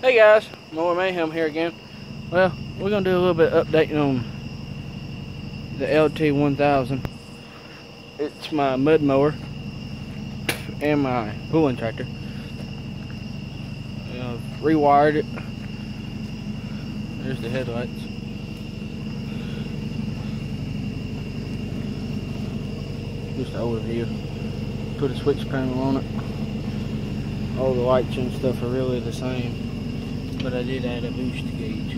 Hey guys, Mower Mayhem here again. Well, we're gonna do a little bit of updating on the LT1000. It's my mud mower and my pulling tractor. I've rewired it. There's the headlights. Just an overview. Put a switch panel on it. All the lights and stuff are really the same. But I did add a boost gauge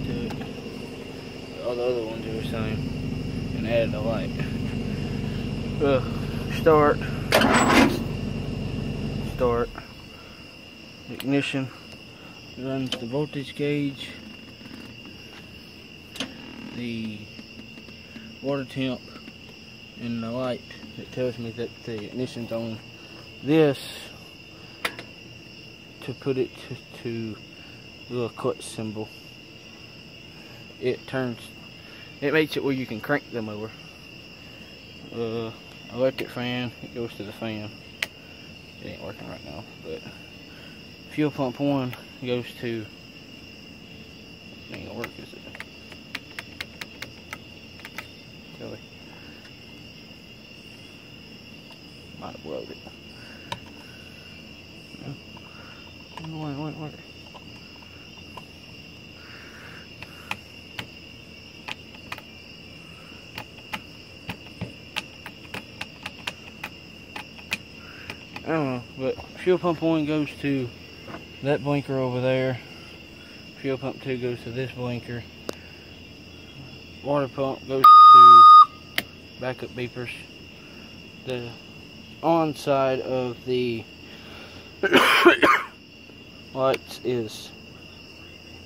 to it. All the other ones are the same. And added a light. Start. Ignition. Runs the voltage gauge. The water temp. And the light that tells me that the ignition's on. This to put it to the little cut symbol. It makes it where you can crank the mower. Electric fan, it goes to the fan. It ain't working right now, but fuel pump 1 goes to, it ain't gonna work, is it? Really? Might have blowed it. Wait. I don't know, but fuel pump 1 goes to that blinker over there. Fuel pump 2 goes to this blinker. Water pump goes to backup beepers. The on side of the lights is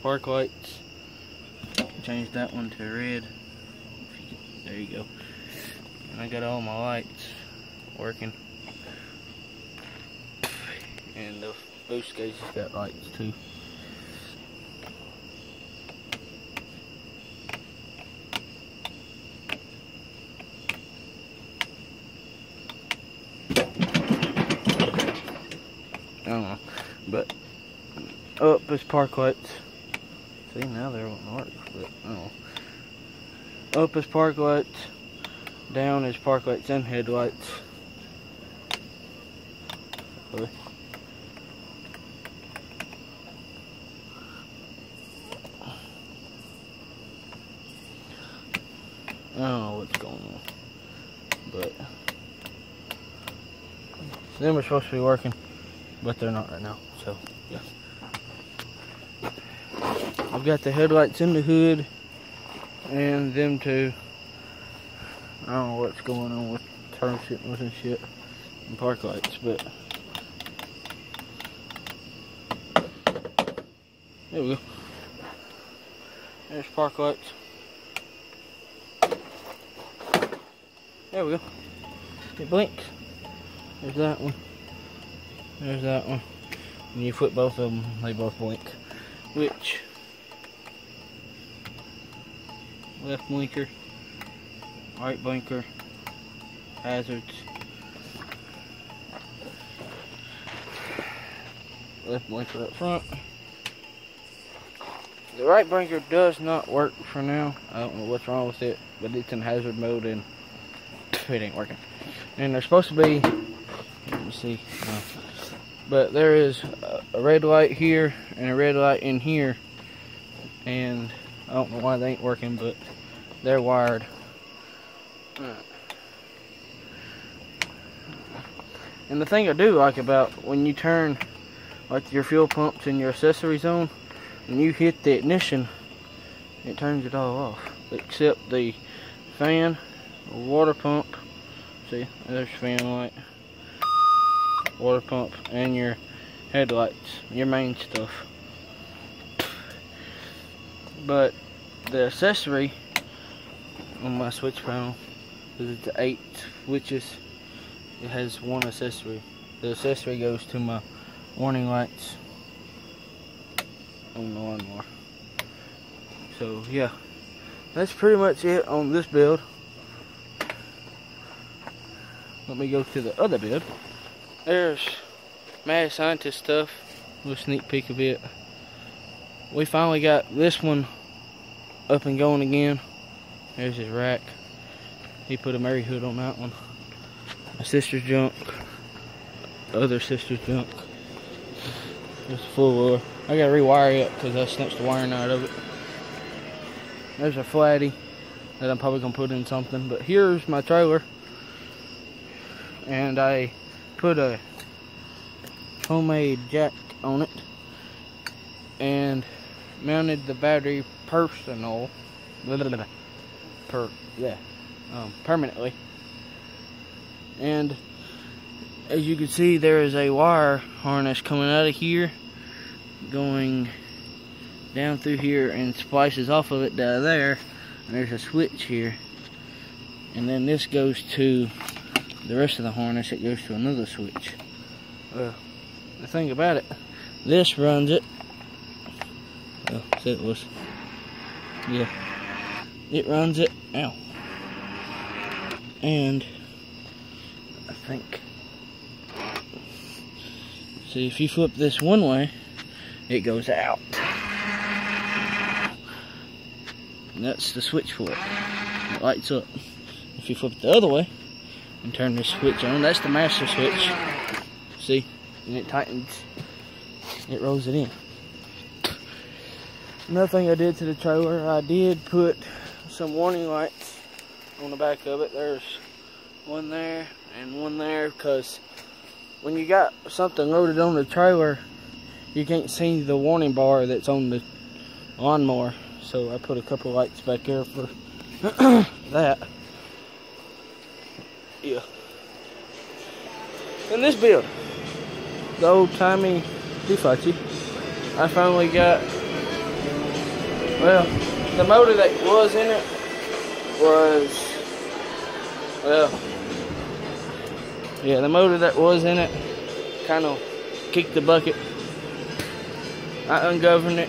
park lights. Change that one to red. There you go. And I got all my lights working. And the boost gauge has got lights too. I don't know, but up is park lights. See, now they won't work, but I don't know. Up is park lights. Down is park lights and headlights. Okay. I don't know what's going on, but them are supposed to be working, but they're not right now, so yeah. I've got the headlights in the hood and them two. I don't know what's going on with turn signals and shit and park lights, but there we go. There's park lights. There we go. It blinks. There's that one. There's that one. And you flip both of them, they both blink. Which, left blinker, right blinker, hazards. Left blinker up front. The right blinker does not work for now. I don't know what's wrong with it, but it's in hazard mode and it ain't working. And there's supposed to be, let me see, no. But there is a red light here and a red light in here, and I don't know why they ain't working, but they're wired. And the thing I do like about when you turn like your fuel pumps in your accessory zone, when you hit the ignition, it turns it all off, except the fan, water pump. See, there's fan light, water pump, and your headlights, your main stuff. But the accessory on my switch panel, because it's 8 switches, it has one accessory. The accessory goes to my warning lights on the lawnmower. So yeah, that's pretty much it on this build. Let me go to the other build. There's Mad Scientist stuff. little sneak peek of it. We finally got this one up and going again. There's his rack. He put a Mary hood on that one. My sister's junk. Other sister's junk. It's full of. I gotta rewire it because I snatched the wiring out of it. There's a flatty that I'm probably gonna put in something. But here's my trailer, and I put a homemade jack on it and mounted the battery permanently. And as you can see, there is a wire harness coming out of here, going down through here, and splices off of it down there. And there's a switch here, and then this goes to the rest of the harness. It goes to another switch. The thing about it, this runs it. Oh, so it was. Yeah, it runs it. Ow. And I think, see, if you flip this one way, it goes out. And that's the switch for it. It lights up. If you flip it the other way and turn this switch on, that's the master switch. See? And it tightens. It rolls it in. Another thing I did to the trailer, I did put some warning lights on the back of it. There's one there and one there, because when you got something loaded on the trailer, you can't see the warning bar that's on the lawnmower. So I put a couple lights back there for that. Yeah. In this build, the old-timey Hifachi, I finally got, well, the motor that was in it was, well, yeah, the motor that was in it kind of kicked the bucket. I ungoverned it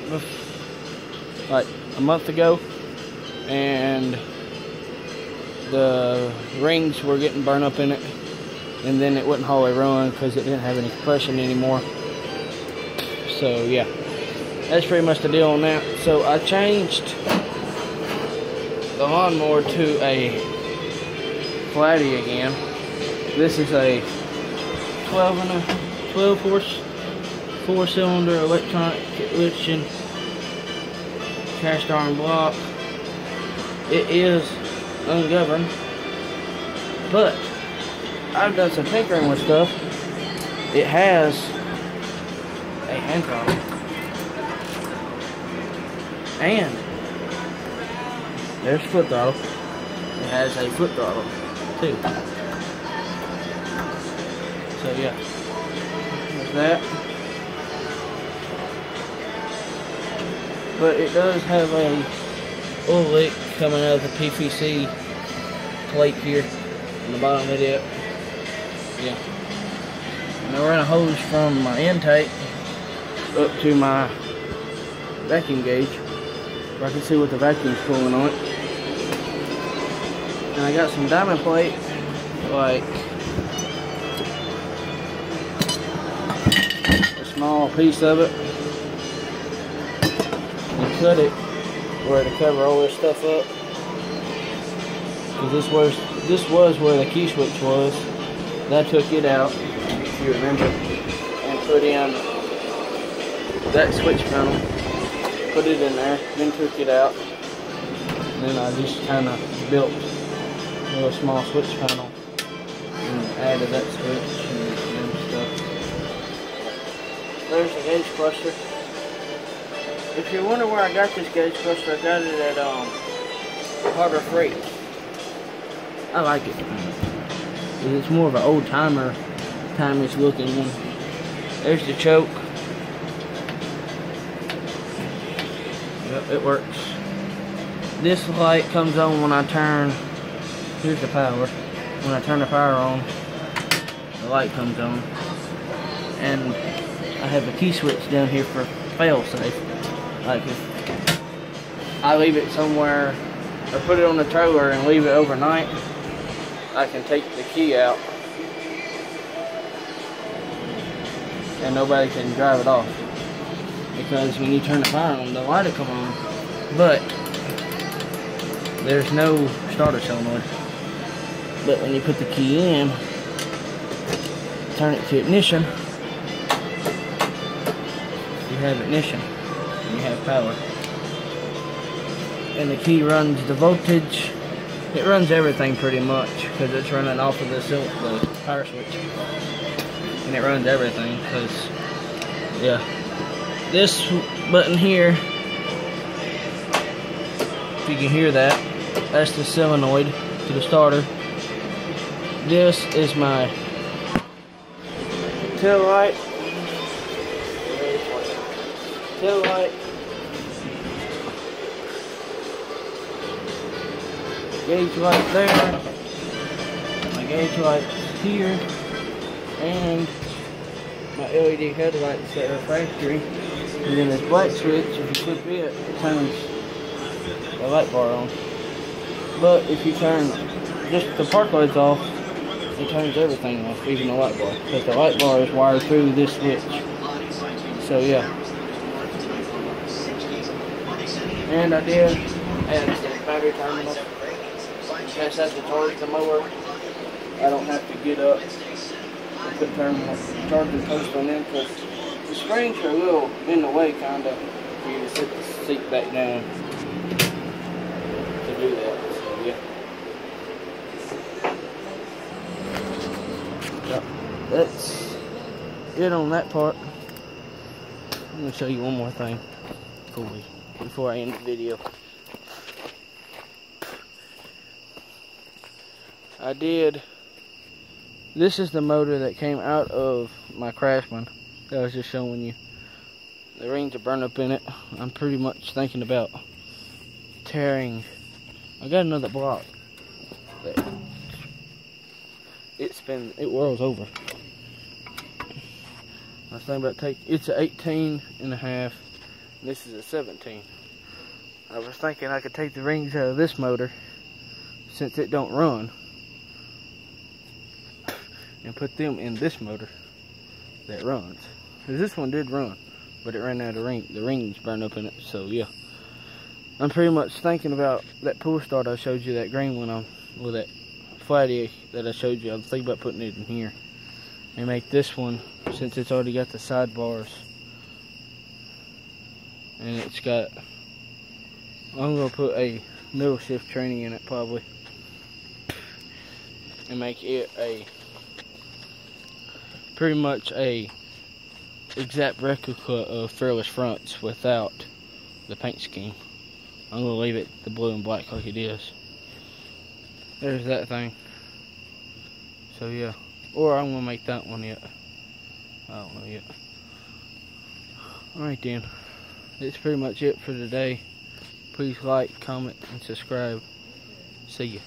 like a month ago, and the rings were getting burned up in it, and then it wouldn't hardly run because it didn't have any compression anymore. So yeah, that's pretty much the deal on that. So I changed the lawnmower to a flatty again. This is a 12 horse 4-cylinder electronic lifting cast iron block. It is ungoverned, but I've done some tinkering with stuff. It has a hand throttle, and there's foot throttle. It has a foot throttle too. So yeah, there's that. But it does have a oil leak coming out of the PVC plate here on the bottom of it. Yeah. And I ran a hose from my intake up to my vacuum gauge where I can see what the vacuum's pulling on it. And I got some diamond plate, like a small piece of it, and cut it where to cover all this stuff up. Because this was where the key switch was. And I took it out, if you remember, and put in that switch panel. Put it in there, then took it out. And then I just kind of built a little small switch panel and added that switch and stuff. There's the gauge cluster. If you're wondering where I got this gauge cluster, I got it at Harbor Freight. I like it. It's more of an old timer, timeless looking one. There's the choke. Yep, it works. This light comes on when I turn, here's the power. When I turn the power on, the light comes on. And I have a key switch down here for fail safe. Like if I leave it somewhere or put it on the trailer and leave it overnight, I can take the key out and nobody can drive it off. Because when you turn the fire on, the light will come on, but there's no starter solenoid. But when you put the key in, turn it to ignition, you have ignition, and you have power. And the key runs the voltage. It runs everything pretty much, because it's running off of the power switch. And it runs everything, because, yeah. This button here, if you can hear that, that's the solenoid to the starter. This is my tail light, gauge light there, my gauge light here, and my LED headlights that are factory. And then this black switch, if you flip it, it turns the light bar on. But if you turn just the park lights off, it turns everything off, even the light bar. Because the light bar is wired through this switch. So yeah. And I did add the battery terminal. Since that's to charge the mower, I don't have to get up and put charging post on them, because the springs are a little in the way, kind of, for you to set the seat back down to do that. So yeah. Yep. That's it on that part. I'm gonna show you one more thing before I end the video. This is the motor that came out of my Craftsman that I was just showing you. The rings are burned up in it. I'm pretty much thinking about tearing. I got another block that it whirls over. I was thinking about it's an 18.5. This is a 17. I was thinking I could take the rings out of this motor, since it don't run, and put them in this motor that runs. Because this one did run, but it ran out of the rings burned up in it. So yeah, I'm pretty much thinking about that pull start I showed you, that green one on with that flatty that I showed you. I'm thinking about putting it in here and make this one, since it's already got the sidebars and it's got, I'm gonna put a middle shift training in it probably, and make it a pretty much a exact replica of Fearless fronts without the paint scheme. I'm gonna leave it the blue and black like it is. There's that thing. So yeah, or I'm gonna make that one yet. I don't know yet. Alright then, that's pretty much it for today. Please like, comment, and subscribe. See ya.